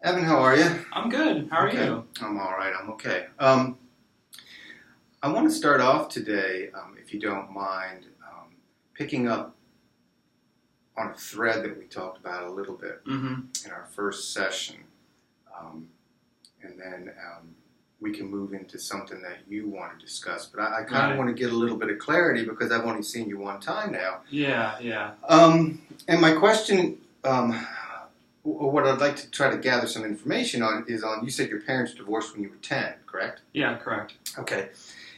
Evan, how are you? I'm good. How are you? I'm all right. I'm okay. I want to start off today, if you don't mind, picking up on a thread that we talked about a little bit in our first session, and then we can move into something that you want to discuss. But I kind of want to get a little bit of clarity because I've only seen you one time now. Yeah. And my question. What I'd like to try to gather some information on is you said your parents divorced when you were 10, correct? Yeah, correct. Okay.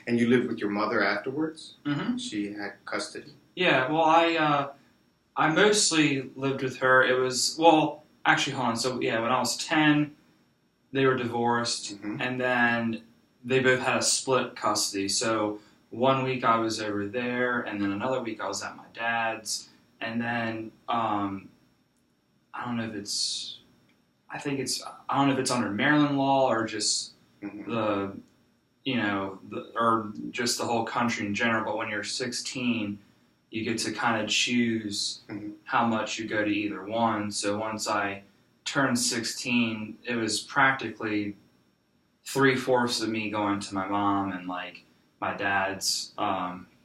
And you lived with your mother afterwards? Mm-hmm. She had custody? Yeah, well, I mostly lived with her. It was, well, actually, hold on. So, yeah, when I was 10, they were divorced, and then they both had a split custody. So, 1 week I was over there, and then another week I was at my dad's, and then, I don't know if it's under Maryland law or just or just the whole country in general. But when you're 16, you get to kind of choose how much you go to either one. So once I turned 16, it was practically 3/4 of me going to my mom and like my dad's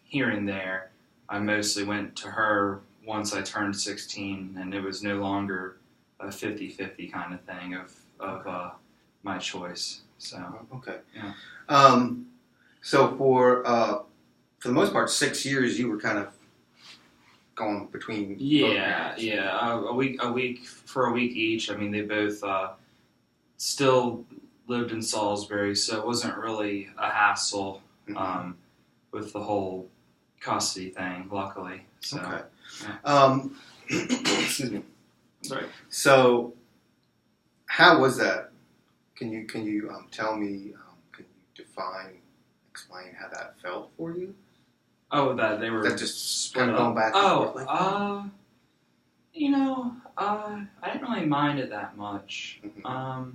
here and there. I mostly went to her once I turned 16, and it was no longer a 50-50 kind of thing of my choice. So okay, yeah. So for the most part, 6 years you were kind of going between. Both parents. A week for a week each. I mean, they both still lived in Salisbury, so it wasn't really a hassle with the whole custody thing. Luckily, so. Okay. Yeah. Excuse me. Sorry. So, how was that? Can you tell me? Can you explain how that felt for you? Oh, that they were that just kind of going back and forth like that? I didn't really mind it that much. I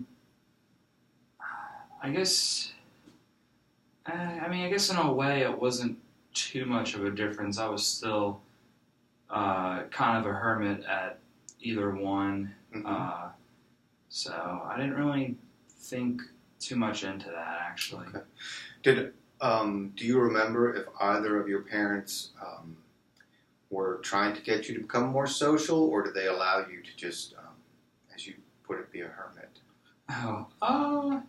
guess. I guess in a way it wasn't too much of a difference. I was still kind of a hermit at either one, so I didn't really think too much into that, actually. Okay. Do you remember if either of your parents were trying to get you to become more social, or did they allow you to just, as you put it, be a hermit? I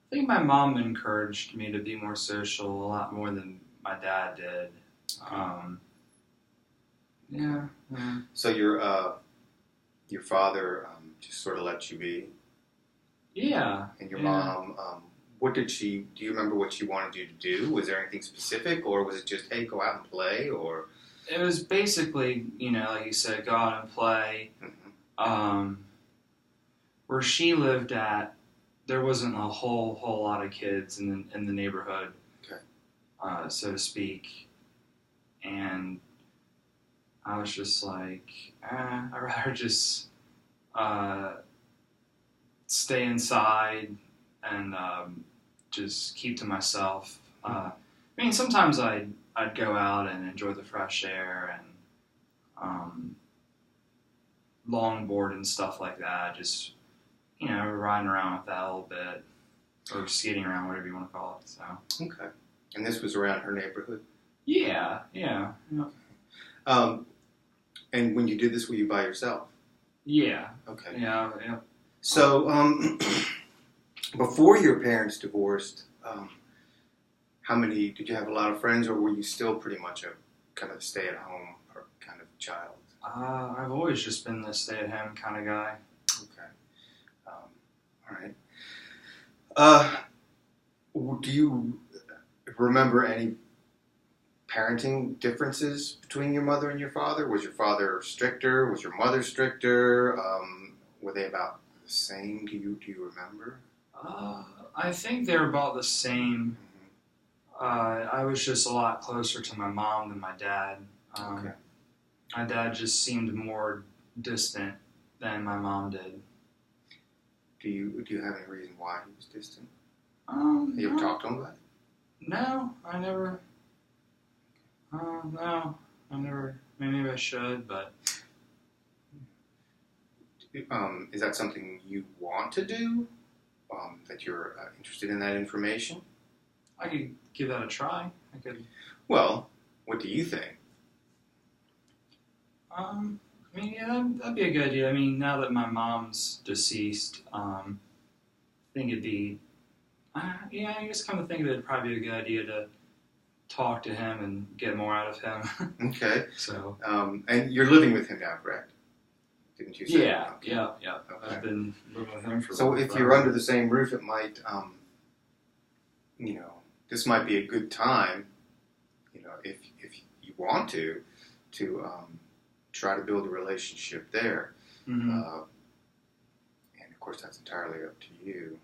think my mom encouraged me to be more social a lot more than my dad did. Yeah. So your father just sort of let you be? Yeah. And your mom, do you remember what she wanted you to do? Was there anything specific, or was it just, hey, go out and play, or? It was basically, like you said, go out and play. Where she lived at, there wasn't a whole lot of kids in the neighborhood, so to speak, and I was just like, I'd rather just stay inside and just keep to myself. Sometimes I'd go out and enjoy the fresh air and longboard and stuff like that. Just riding around with that a little bit, or skating around, whatever you want to call it. So okay, and this was around her neighborhood. Yeah. And when you did this, were you by yourself? Yeah. Okay. Yeah. So, before your parents divorced, did you have a lot of friends, or were you still pretty much a kind of stay-at-home kind of child? I've always just been the stay-at-home kind of guy. Okay. All right. Do you remember any parenting differences between your mother and your father? Was your father stricter? Was your mother stricter? Were they about the same? Do you remember? I think they're about the same. I was just a lot closer to my mom than my dad. Okay. My dad just seemed more distant than my mom did. Do you have any reason why he was distant? Have you ever talked to him about it? No, I never. No, I never. Maybe I should, but Is that something you want to do? That you're interested in that information? I could give that a try. I could. Well, what do you think? I mean, yeah, that'd be a good idea. I mean, now that my mom's deceased, I think it'd be, yeah, I just come to think of it, it'd probably be a good idea to talk to him and get more out of him. Okay. So. And you're living with him now, correct? Didn't you say? Yeah, Okay. yeah. Okay. I've been living with him for. So if you're under the same roof, it might, this might be a good time, if you want to try to build a relationship there. Mm-hmm. And of course, that's entirely up to you.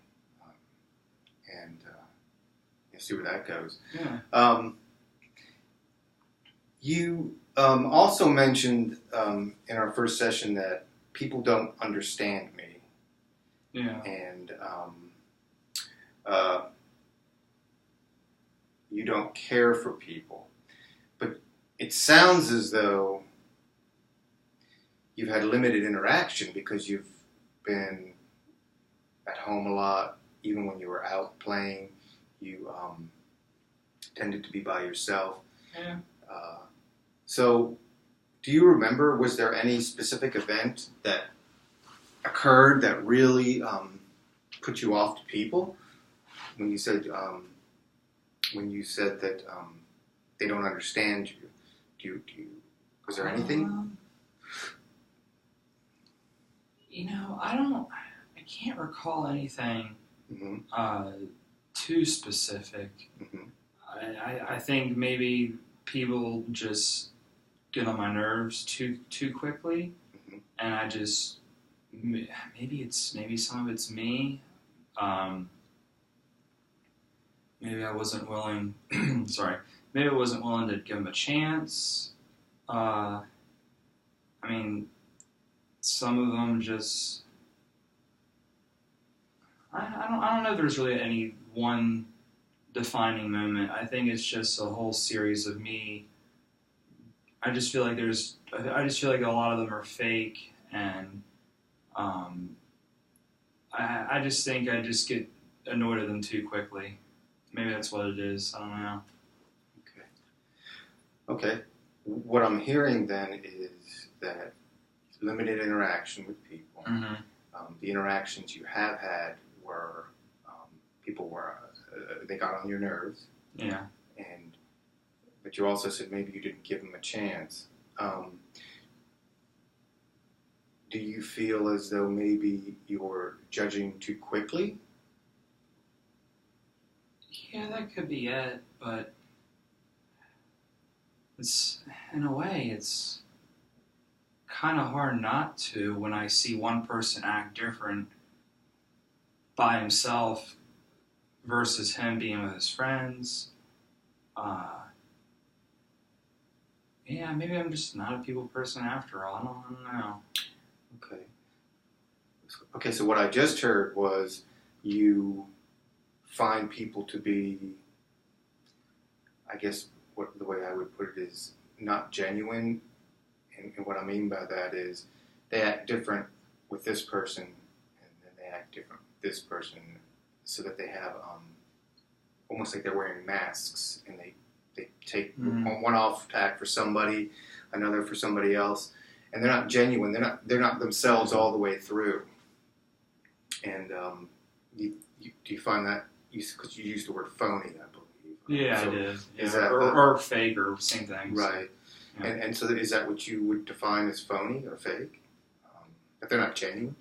And see where that goes. Yeah. You also mentioned in our first session that people don't understand me. Yeah. And you don't care for people. But it sounds as though you've had limited interaction because you've been at home a lot. Even when you were out playing, you tended to be by yourself. Yeah. So, do you remember, was there any specific event that occurred that really put you off to people? When you said that they don't understand you, was there anything? I can't recall anything Mm-hmm. too specific. Mm-hmm. I think maybe people just get on my nerves too quickly, Mm-hmm. and I just maybe some of it's me. Maybe I wasn't willing. Sorry, maybe I wasn't willing to give them a chance. I mean, some of them just. I don't know if there's really any one defining moment. I think it's just a whole series of me. I just feel like a lot of them are fake, and I just think I just get annoyed at them too quickly. Maybe that's what it is. I don't know. Okay. What I'm hearing then is that limited interaction with people. Mm-hmm. The interactions you have had were people were they got on your nerves. Yeah. But you also said maybe you didn't give them a chance. Do you feel as though maybe you're judging too quickly? Yeah, that could be it, but it's in a way it's kind of hard not to when I see one person act different by himself versus him being with his friends. Yeah, maybe I'm just not a people person after all. I don't know. Okay, so what I just heard was you find people to be, I guess the way I would put it is not genuine. And what I mean by that is they act different with this person and then they act different with this person so that they have almost like they're wearing masks and they take one off to act for somebody, another for somebody else, and they're not genuine. They're not themselves all the way through. And do you find that because you used the word phony, I believe? Yeah, so I did. Yeah. Is that or fake or same thing? Right. Yeah. And so is that what you would define as phony or fake? That they're not genuine?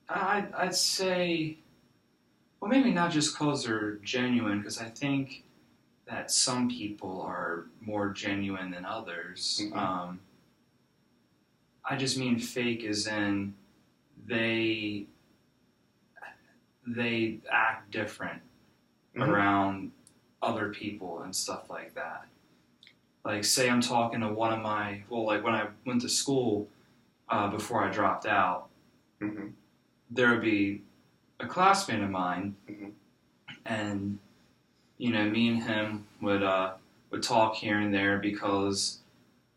I'd say, well, maybe not just because they're genuine, because I think that some people are more genuine than others. Mm-hmm. I just mean fake as in they act different around other people and stuff like that. Like, say I'm talking to one of my, like when I went to school before I dropped out, there would be a classmate of mine, and me and him would talk here and there because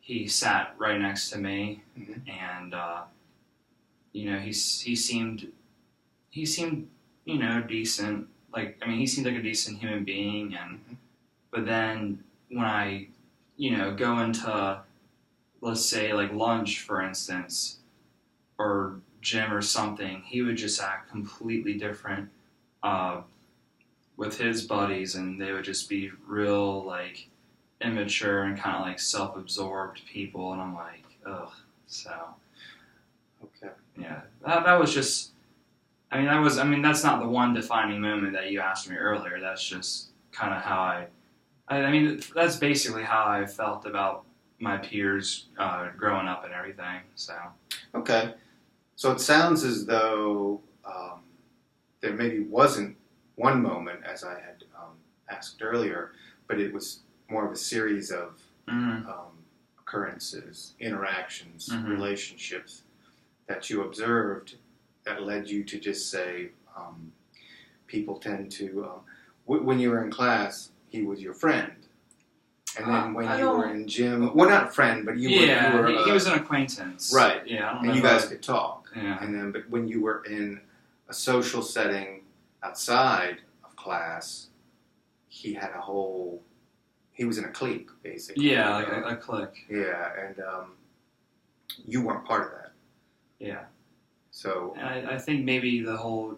he sat right next to me, Mm-hmm. and he seemed decent. Like, I mean, he seemed like a decent human being, and Mm-hmm. but then when I go into, let's say, like lunch, for instance, or gym or something, he would just act completely different with his buddies, and they would just be real, like, immature and kind of like self-absorbed people, and I'm like, ugh. So, Okay. yeah, that was just. I mean, that's not the one defining moment that you asked me earlier. That's just kind of how I mean, that's basically how I felt about my peers growing up and everything. So. Okay. So it sounds as though there maybe wasn't one moment, as I had asked earlier, but it was more of a series of Mm-hmm. occurrences, interactions, Mm-hmm. relationships that you observed that led you to just say, people tend to, when you were in class, he was your friend. And then when you were in gym, well, not a friend, but you were he was an acquaintance. Right. Yeah, I don't know. And you guys could talk. Yeah. And then, but when you were in a social setting outside of class, he was in a clique, basically. Yeah, like a clique. Yeah, and you weren't part of that. Yeah. So. And I think maybe the whole.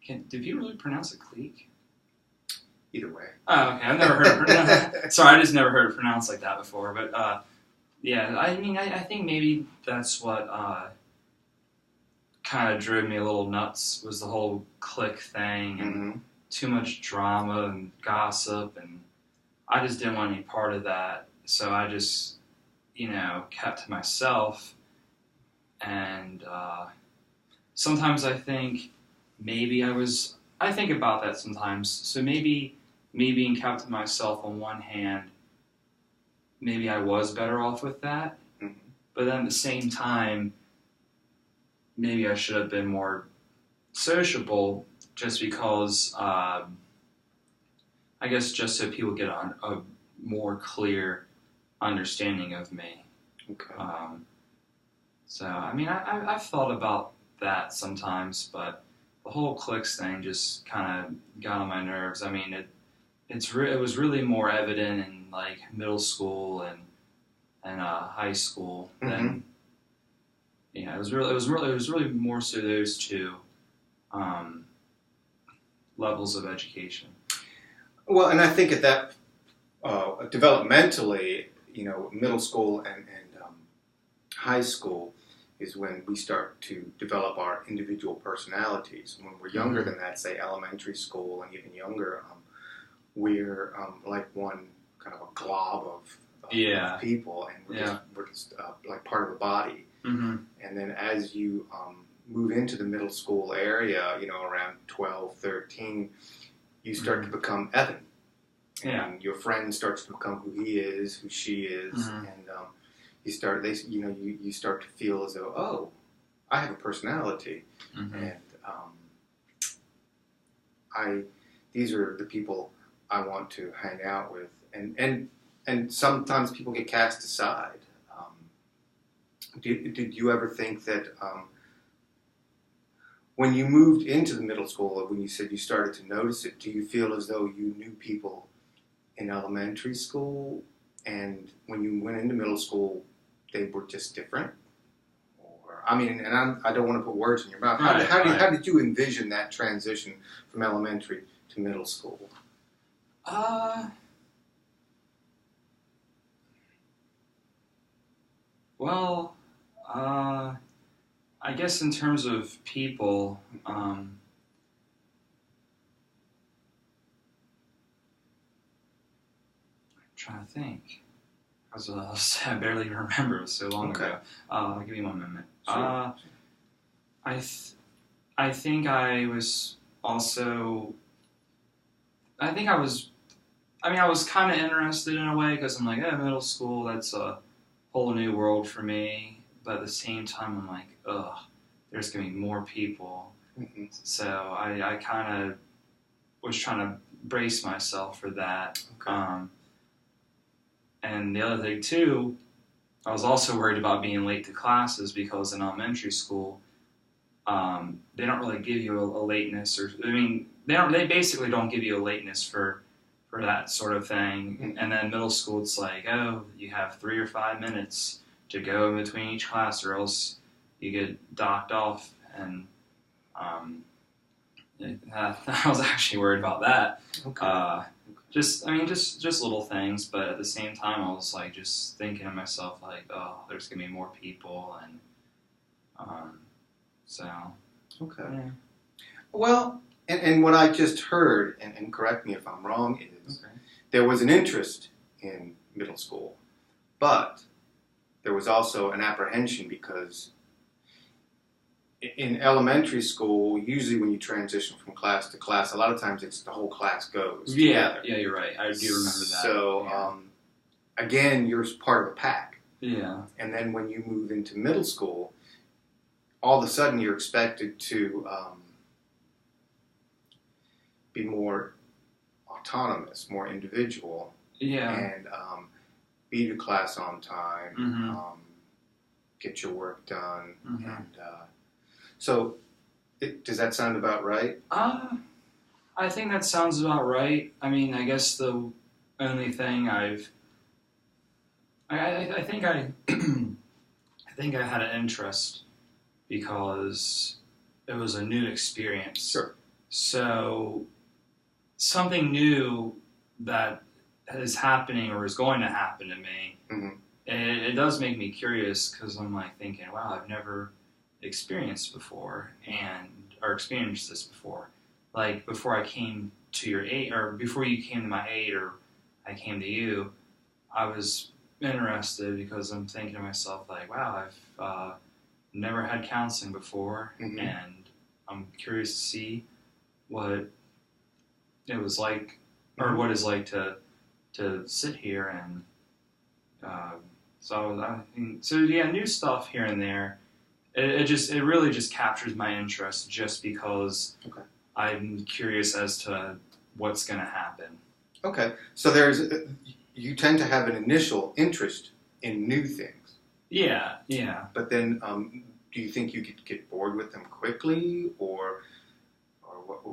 Did you really pronounce it clique? Either way. Oh, okay. I've never heard it. Sorry, I just never heard it pronounced like that before. But yeah, I mean, I think maybe that's what kind of drove me a little nuts, was the whole clique thing and Mm-hmm. too much drama and gossip, and I just didn't want any part of that. So I just, kept to myself. And sometimes I think maybe I think about that sometimes. So maybe me being kept to myself on one hand, maybe I was better off with that. Mm-hmm. But then at the same time, maybe I should have been more sociable, just because, I guess, just so people get a more clear understanding of me. Okay. So, I mean, I've thought about that sometimes, but the whole cliques thing just kind of got on my nerves. I mean, it was really more evident in, like, middle school and high school than. Yeah, it was really more so those two levels of education. Well, and I think at that developmentally, middle school and high school is when we start to develop our individual personalities. When we're younger than that, say elementary school and even younger, we're like one kind of a glob of people, and we're just like part of a body. Mm-hmm. And then as you move into the middle school area, around 12, 13, you start to become Evan. And your friend starts to become who he is, who she is, and you start to feel as though, oh, I have a personality, and these are the people I want to hang out with, and sometimes people get cast aside. Did you ever think that when you moved into the middle school, when you said you started to notice it, do you feel as though you knew people in elementary school, and when you went into middle school, they were just different? Or, I mean, and I don't want to put words in your mouth. How did you envision that transition from elementary to middle school? Well, I guess in terms of people, I'm trying to think. I barely even remember. It was so long ago. Give me one moment. Sure. I think I was also. I was kind of interested in a way, because I'm like, middle school, that's a whole new world for me. But at the same time, I'm like, ugh, there's going to be more people. Mm-hmm. So I kind of was trying to brace myself for that. Okay. And the other thing, too, I was also worried about being late to classes because in elementary school, they don't really give you a lateness, or I mean, they basically don't give you a lateness for that sort of thing. Mm-hmm. And then middle school, it's like, oh, you have 3 or 5 minutes to go in between each class, or else you get docked off. And I was actually worried about that. Okay. Just little things, but at the same time, I was like just thinking to myself, like, oh, there's gonna be more people, and so. Okay. Yeah. Well, and what I just heard, and correct me if I'm wrong, is there was an interest in middle school, but there was also an apprehension because in elementary school, usually when you transition from class to class, a lot of times it's the whole class goes together. Yeah, you're right. I do remember that. So, again, you're part of a pack. Yeah. And then when you move into middle school, all of a sudden you're expected to be more autonomous, more individual, and be to class on time, get your work done, and so does that sound about right? I think that sounds about right. I mean, I guess the only thing I think I think I had an interest because it was a new experience. Sure. So something new that is happening or is going to happen to me, it does make me curious because I'm like thinking, wow, I've never experienced before or experienced this before. Like before I came to your aid, or before you came to my aid, or I came to you, I was interested because I'm thinking to myself like, wow, I've never had counseling before, and I'm curious to see what it was like, or what it's like to sit here and new stuff here and there. It really just captures my interest just because I'm curious as to what's going to happen. Okay, so you tend to have an initial interest in new things. Yeah. But then, do you think you could get bored with them quickly, or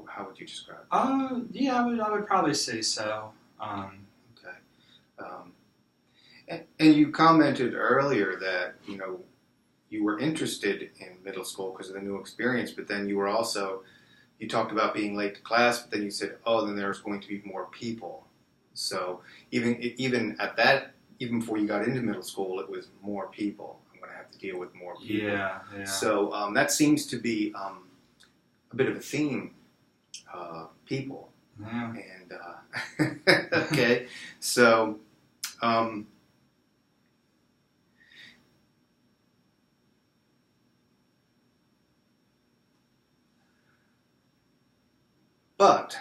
how would you describe it? Yeah, I would probably say so. Okay. And you commented earlier that you were interested in middle school because of the new experience, but then you talked about being late to class, but then you said, oh, then there's going to be more people. So even at that, even before you got into middle school, it was more people. I'm going to have to deal with more people. Yeah. So that seems to be a bit of a theme, people. Yeah. And okay, so. But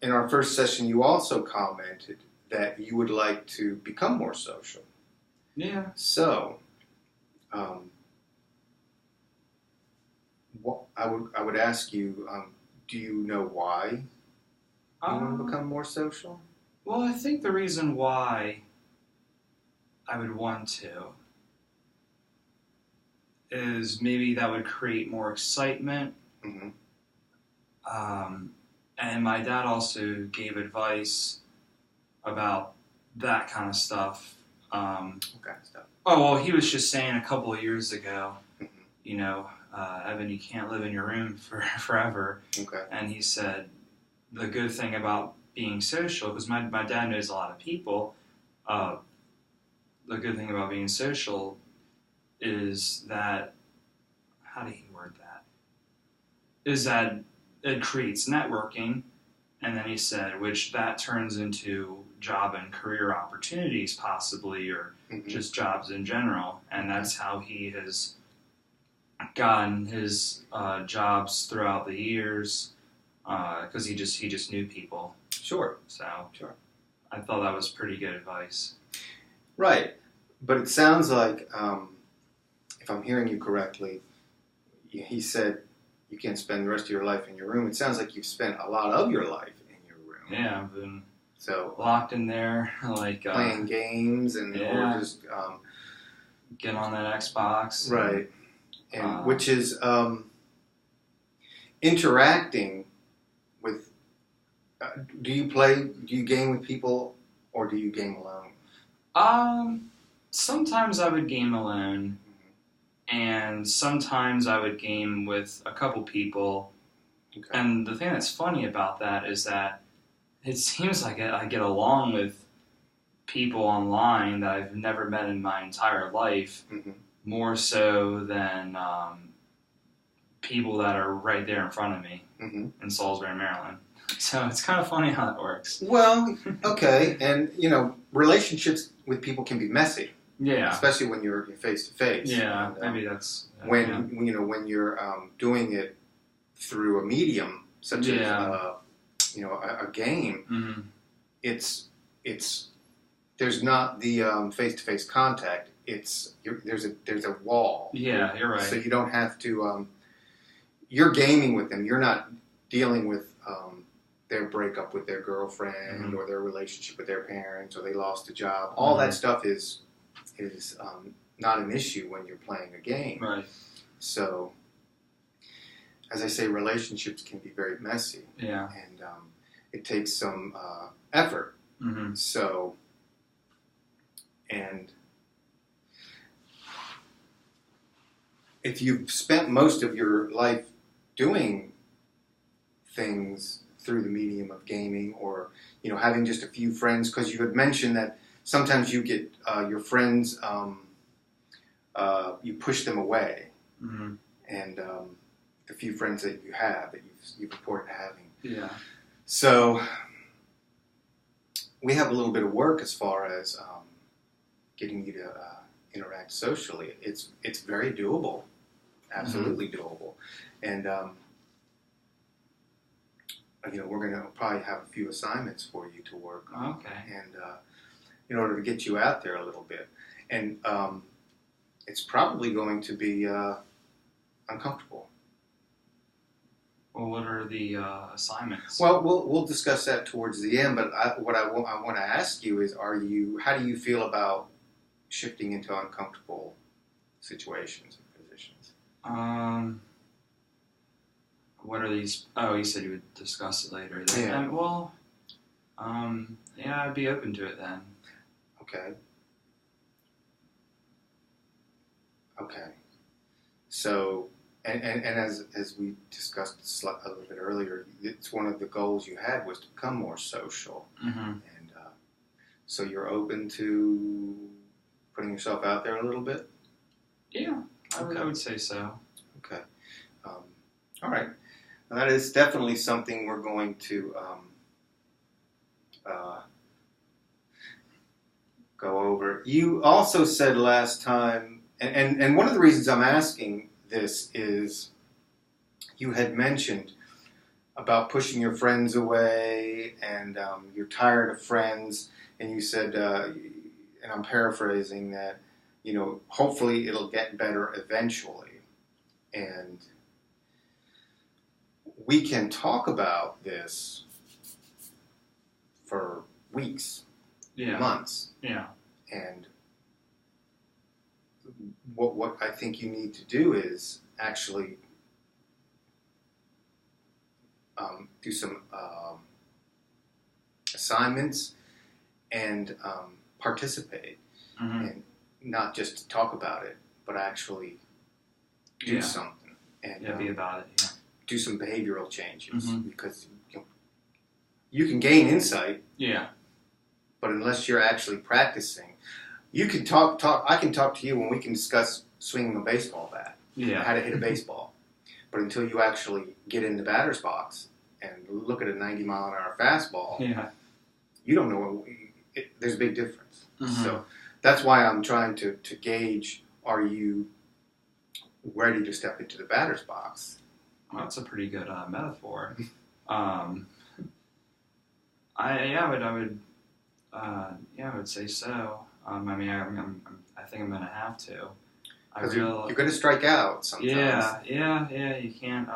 in our first session, you also commented that you would like to become more social. Yeah. So, I would ask you, do you know why you want to become more social? Well, I think the reason why I would want to is maybe that would create more excitement. And my dad also gave advice about that kind of stuff. What kind of stuff? Oh, well, he was just saying a couple of years ago, Evan, you can't live in your room forever. Okay. And he said the good thing about being social, because my dad knows a lot of people, the good thing about being social is that, how did he word that? Is that it creates networking, and then he said, which that turns into job and career opportunities possibly, or just jobs in general, and that's how he has gotten his jobs throughout the years, because he just knew people. Sure. So I thought that was pretty good advice. Right, but it sounds like, if I'm hearing you correctly, he said you can't spend the rest of your life in your room. It sounds like you've spent a lot of your life in your room. Yeah, I've been so locked in there, like playing games and or just get on that Xbox. Right. And which is interacting with. Do you game with people, or do you game alone? Sometimes I would game alone, and sometimes I would game with a couple people. Okay. And the thing that's funny about that is that it seems like I get along with people online that I've never met in my entire life, more so than people that are right there in front of me in Salisbury, Maryland. So it's kind of funny how that works. Well, okay, and relationships with people can be messy. Yeah, especially when you're face to face. Yeah, maybe that's when when you're doing it through a medium such as a game. It's there's not the face to face contact. There's a wall. Yeah, you're right. So you don't have to. You're gaming with them. You're not dealing with their breakup with their girlfriend or their relationship with their parents or they lost a job. All that stuff is not an issue when you're playing a game. Right. So, as I say, relationships can be very messy. Yeah. And it takes some effort. So, and if you've spent most of your life doing things through the medium of gaming or, having just a few friends, because you had mentioned that sometimes you get your friends, you push them away, and the few friends that you have that you've reported having. Yeah. So we have a little bit of work as far as getting you to interact socially. It's very doable, absolutely doable, and we're going to probably have a few assignments for you to work on. Okay. And in order to get you out there a little bit. And it's probably going to be uncomfortable. Well, what are the assignments? Well, we'll discuss that towards the end. But what I want to ask you is, how do you feel about shifting into uncomfortable situations and positions? What are these? Oh, you said you would discuss it later. Yeah. Yeah, I'd be open to it then. Okay. So, and as we discussed a little bit earlier, it's one of the goals you had was to become more social. And so you're open to putting yourself out there a little bit? Yeah, I would say so. Okay. All right. Now that is definitely something we're going to go over. You also said last time, and one of the reasons I'm asking this is you had mentioned about pushing your friends away and you're tired of friends, and you said, and I'm paraphrasing that, hopefully it'll get better eventually. And we can talk about this for weeks, months. Yeah. And what I think you need to do is actually do some assignments and participate, and not just talk about it, but actually do something and be about it. Yeah. Do some behavioral changes because you can gain insight. Yeah. But unless you're actually practicing, you can talk. I can talk to you when we can discuss swinging a baseball bat, how to hit a baseball. But until you actually get in the batter's box and look at a 90-mile-an-hour fastball, you don't know. There's a big difference. So that's why I'm trying to gauge: are you ready to step into the batter's box? Well, that's a pretty good metaphor. I would say so. I think I'm gonna have to. You're gonna strike out sometimes. Yeah. You can't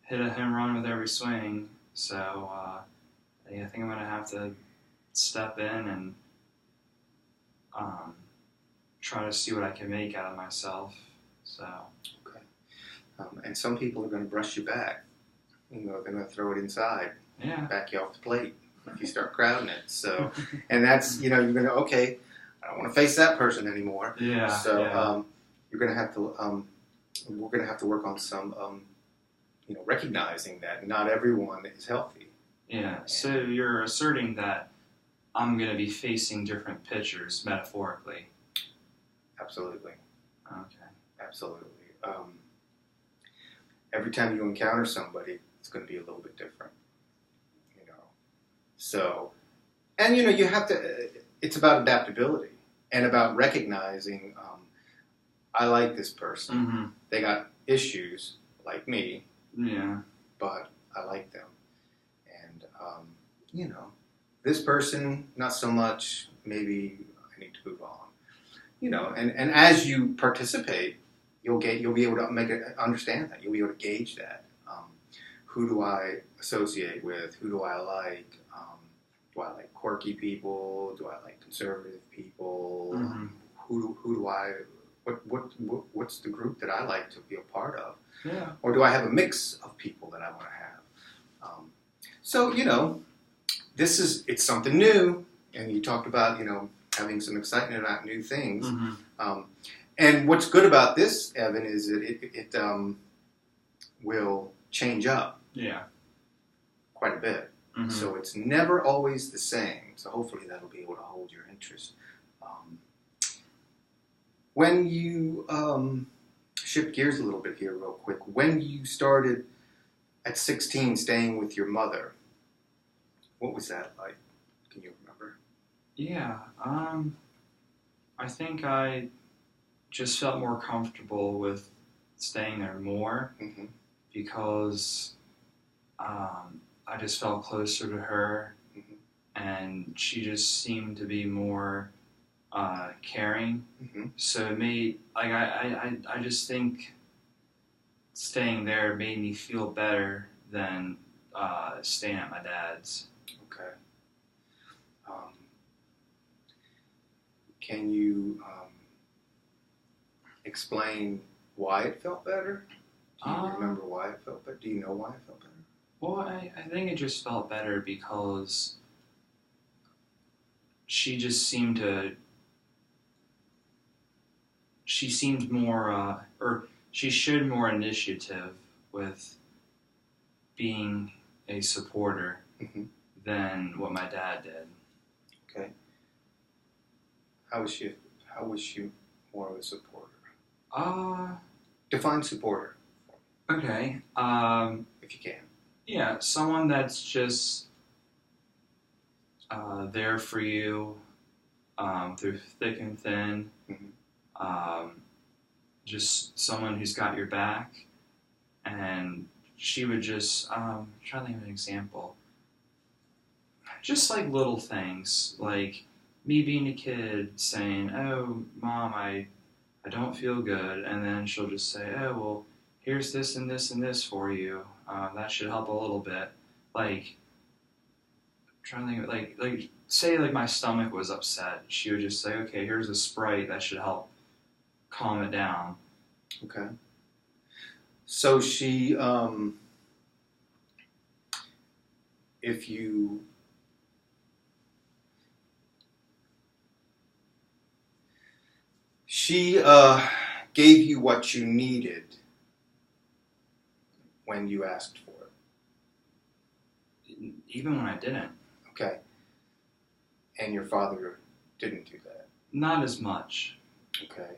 hit a home run with every swing. So I think I'm gonna have to step in and try to see what I can make out of myself. So. Okay. And some people are going to brush you back. They're going to throw it inside. Yeah. Back you off the plate if you start crowding it. So, and that's, you're going to, okay, I don't want to face that person anymore. Yeah. So you're going to have to, we're going to have to work on some, recognizing that not everyone is healthy. Yeah. So you're asserting that I'm going to be facing different pitchers metaphorically. Absolutely. Okay. Absolutely. Every time you encounter somebody, it's going to be a little bit different. So, and you have to, it's about adaptability and about recognizing, I like this person. Mm-hmm. They got issues like me. Yeah. But I like them. And, this person, not so much, maybe I need to move on. And as you participate, you'll be able to understand that. You'll be able to gauge that. Who do I associate with? Who do I like? Do I like quirky people? Do I like conservative people? Mm-hmm. Who do I? What's the group that I like to be a part of? Yeah. Or do I have a mix of people that I want to have? So it's something new, and you talked about having some excitement about new things. Mm-hmm. And what's good about this, Evan, is that it will change up. Yeah. Quite a bit. Mm-hmm. So it's never always the same. So hopefully that'll be able to hold your interest. When you shift gears a little bit here real quick, when you started at 16 staying with your mother, what was that like? Can you remember? Yeah. I think I just felt more comfortable with staying there more Mm-hmm. because I just felt closer to her, Mm-hmm. and she just seemed to be more caring. Mm-hmm. So it made, I just think staying there made me feel better than staying at my dad's. Okay. Can you explain why it felt better? Do you remember why it felt better? Do you know why it felt better? Well, I think it just felt better because she just seemed more, or she showed more initiative with being a supporter Mm-hmm. than what my dad did. Okay. How was she more of a supporter? Define supporter, Okay. if you can. Yeah, someone that's just there for you through thick and thin. Mm-hmm. Just someone who's got your back. And she would just, I'm trying to think of an example. Just like little things, like me being a kid saying, "Oh, Mom, I don't feel good," and then she'll just say, "Oh, well, here's this and this and this for you. That should help a little bit." Like, I'm trying to think of, like say like my stomach was upset, she would just say, "Okay, here's a Sprite that should help calm it down." Okay. So she, if you, she gave you what you needed when you asked for it. Even when I didn't. Okay. And your father didn't do that. Not as much. Okay.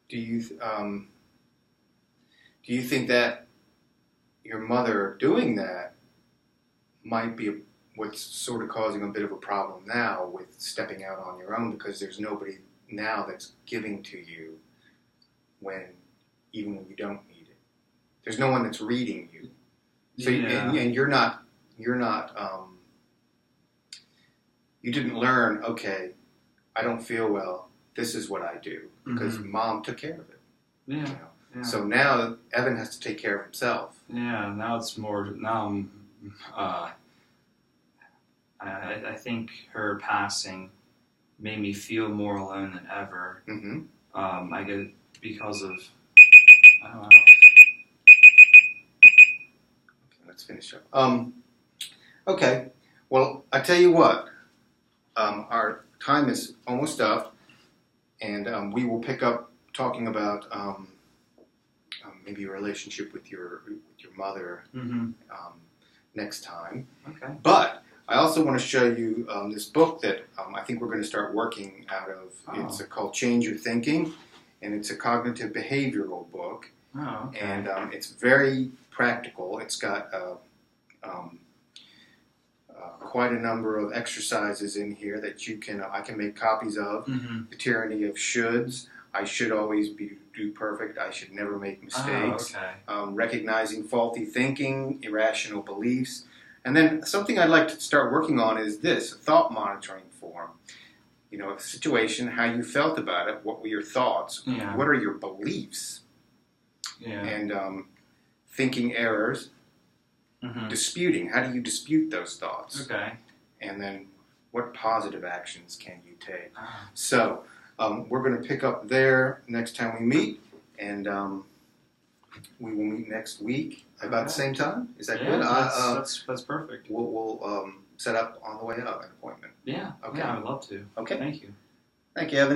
Do you think that your mother doing that might be what's sort of causing a bit of a problem now with stepping out on your own, because there's nobody now that's giving to you even when you don't need it? There's no one that's reading you. So Yeah. and you're not you didn't learn, okay, I don't feel well, this is what I do, because Mom took care of it. Yeah. You know? Yeah. So now Evan has to take care of himself. Yeah, now it's more. Now I think her passing made me feel more alone than ever. Mm-hmm. I get because of I don't know. Let's finish up. Okay. Well, I tell you what. Our time is almost up, and we will pick up talking about maybe a relationship with your mother Mm-hmm. next time. Okay. But I also want to show you this book that I think we're going to start working out of. Oh. It's called Change Your Thinking, and it's a cognitive behavioral book. Oh, okay. And it's very practical. It's got quite a number of exercises in here that I can make copies of. Mm-hmm. The tyranny of shoulds. I should always do perfect. I should never make mistakes. Oh, okay. Recognizing faulty thinking, irrational beliefs. And then something I'd like to start working on is this, a thought monitoring form. You know, a situation, how you felt about it, what were your thoughts, Yeah. what are your beliefs, Yeah. and thinking errors, Mm-hmm. disputing, how do you dispute those thoughts, Okay. and then what positive actions can you take. Ah. So we're going to pick up there next time we meet, and we will meet next week about the same time. Is that Yeah, good? that's perfect. We'll set up on the way up an appointment. Yeah. Okay. Yeah, I would love to. Okay. Thank you. Thank you, Evan.